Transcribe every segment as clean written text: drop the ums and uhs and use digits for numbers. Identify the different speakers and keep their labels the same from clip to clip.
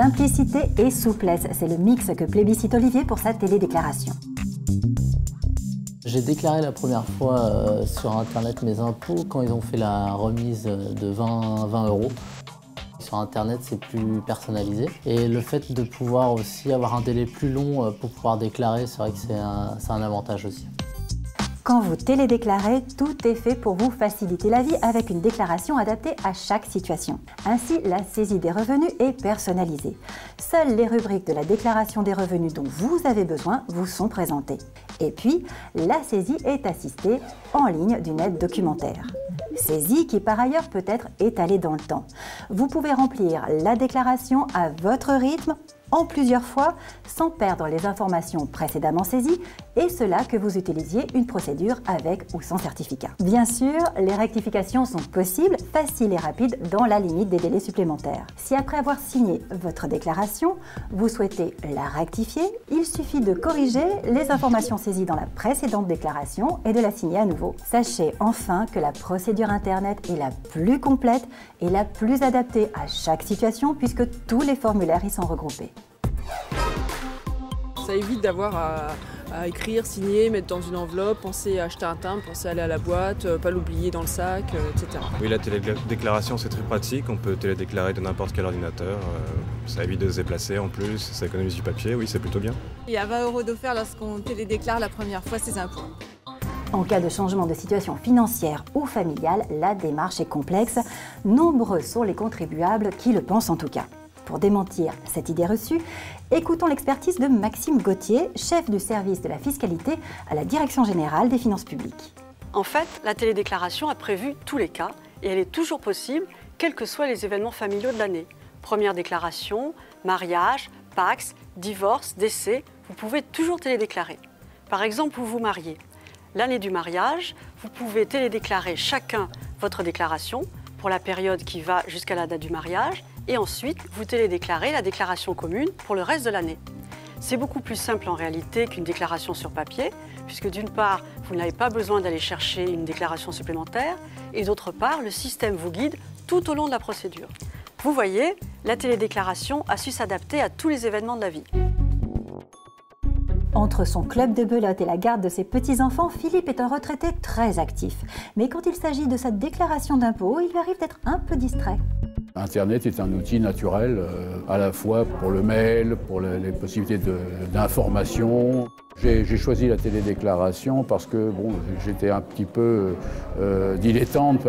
Speaker 1: Simplicité et souplesse, c'est le mix que plébiscite Olivier pour sa télédéclaration.
Speaker 2: J'ai déclaré la première fois sur Internet mes impôts quand ils ont fait la remise de 20 €. Sur Internet, c'est plus personnalisé. Et le fait de pouvoir aussi avoir un délai plus long pour pouvoir déclarer, c'est vrai que c'est un avantage aussi.
Speaker 1: Quand vous télédéclarez, tout est fait pour vous faciliter la vie avec une déclaration adaptée à chaque situation. Ainsi, la saisie des revenus est personnalisée. Seules les rubriques de la déclaration des revenus dont vous avez besoin vous sont présentées. Et puis, la saisie est assistée en ligne d'une aide documentaire. Saisie qui par ailleurs peut être étalée dans le temps. Vous pouvez remplir la déclaration à votre rythme, en plusieurs fois, sans perdre les informations précédemment saisies, et cela que vous utilisiez une procédure avec ou sans certificat. Bien sûr, les rectifications sont possibles, faciles et rapides dans la limite des délais supplémentaires. Si après avoir signé votre déclaration, vous souhaitez la rectifier, il suffit de corriger les informations saisies dans la précédente déclaration et de la signer à nouveau. Sachez enfin que la procédure Internet est la plus complète et la plus adaptée à chaque situation puisque tous les formulaires y sont regroupés.
Speaker 3: Ça évite d'avoir à écrire, signer, mettre dans une enveloppe, penser à acheter un timbre, penser à aller à la boîte, pas l'oublier dans le sac, etc.
Speaker 4: Oui, la télédéclaration c'est très pratique, on peut télédéclarer de n'importe quel ordinateur, ça évite de se déplacer en plus, ça économise du papier, oui c'est plutôt bien.
Speaker 5: Il y a 20 € d'offert lorsqu'on télédéclare la première fois ses impôts.
Speaker 1: En cas de changement de situation financière ou familiale, la démarche est complexe. Nombreux sont les contribuables qui le pensent en tout cas. Pour démentir cette idée reçue, écoutons l'expertise de Maxime Gauthier, chef du service de la fiscalité à la Direction générale des finances publiques.
Speaker 6: En fait, la télédéclaration a prévu tous les cas et elle est toujours possible, quels que soient les événements familiaux de l'année. Première déclaration, mariage, Pacs, divorce, décès, vous pouvez toujours télédéclarer. Par exemple, vous vous mariez. L'année du mariage, vous pouvez télédéclarer chacun votre déclaration pour la période qui va jusqu'à la date du mariage et ensuite vous télédéclarez la déclaration commune pour le reste de l'année. C'est beaucoup plus simple en réalité qu'une déclaration sur papier puisque d'une part, vous n'avez pas besoin d'aller chercher une déclaration supplémentaire et d'autre part, le système vous guide tout au long de la procédure. Vous voyez, la télédéclaration a su s'adapter à tous les événements de la vie.
Speaker 1: Entre son club de belote et la garde de ses petits-enfants, Philippe est un retraité très actif. Mais quand il s'agit de sa déclaration d'impôt, il lui arrive d'être un peu distrait.
Speaker 7: Internet est un outil naturel, à la fois pour le mail, pour les possibilités d'information. J'ai choisi la télédéclaration parce que bon, j'étais un petit peu dilettante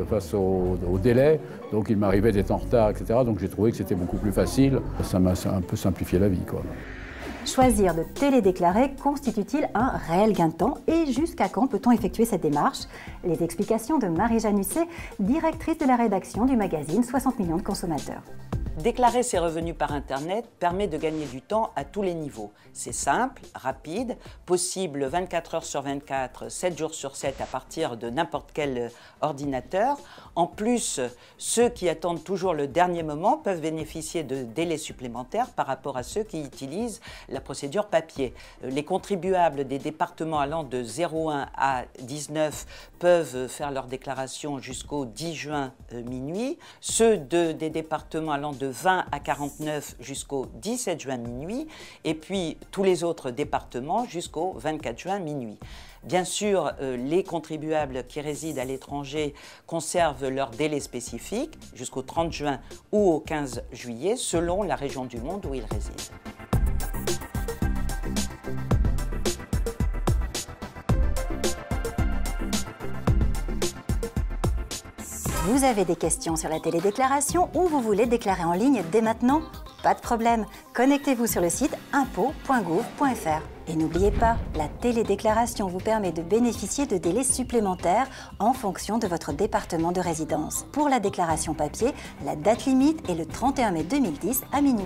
Speaker 7: face au délai, donc il m'arrivait d'être en retard, etc. Donc j'ai trouvé que c'était beaucoup plus facile. Ça m'a un peu simplifié la vie, quoi.
Speaker 1: Choisir de télédéclarer constitue-t-il un réel gain de temps et jusqu'à quand peut-on effectuer cette démarche? Les explications de Marie Janusset, directrice de la rédaction du magazine 60 millions de consommateurs.
Speaker 8: Déclarer ses revenus par Internet permet de gagner du temps à tous les niveaux. C'est simple, rapide, possible 24 heures sur 24, 7 jours sur 7 à partir de n'importe quel ordinateur. En plus, ceux qui attendent toujours le dernier moment peuvent bénéficier de délais supplémentaires par rapport à ceux qui utilisent la procédure papier. Les contribuables des départements allant de 01 à 19 peuvent faire leur déclaration jusqu'au 10 juin minuit. Ceux des départements allant de 20 à 49 jusqu'au 17 juin minuit et puis tous les autres départements jusqu'au 24 juin minuit. Bien sûr, les contribuables qui résident à l'étranger conservent leur délai spécifique jusqu'au 30 juin ou au 15 juillet selon la région du monde où ils résident.
Speaker 1: Vous avez des questions sur la télédéclaration ou vous voulez déclarer en ligne dès maintenant? Pas de problème, connectez-vous sur le site impôts.gouv.fr. Et n'oubliez pas, la télédéclaration vous permet de bénéficier de délais supplémentaires en fonction de votre département de résidence. Pour la déclaration papier, la date limite est le 31 mai 2010 à minuit.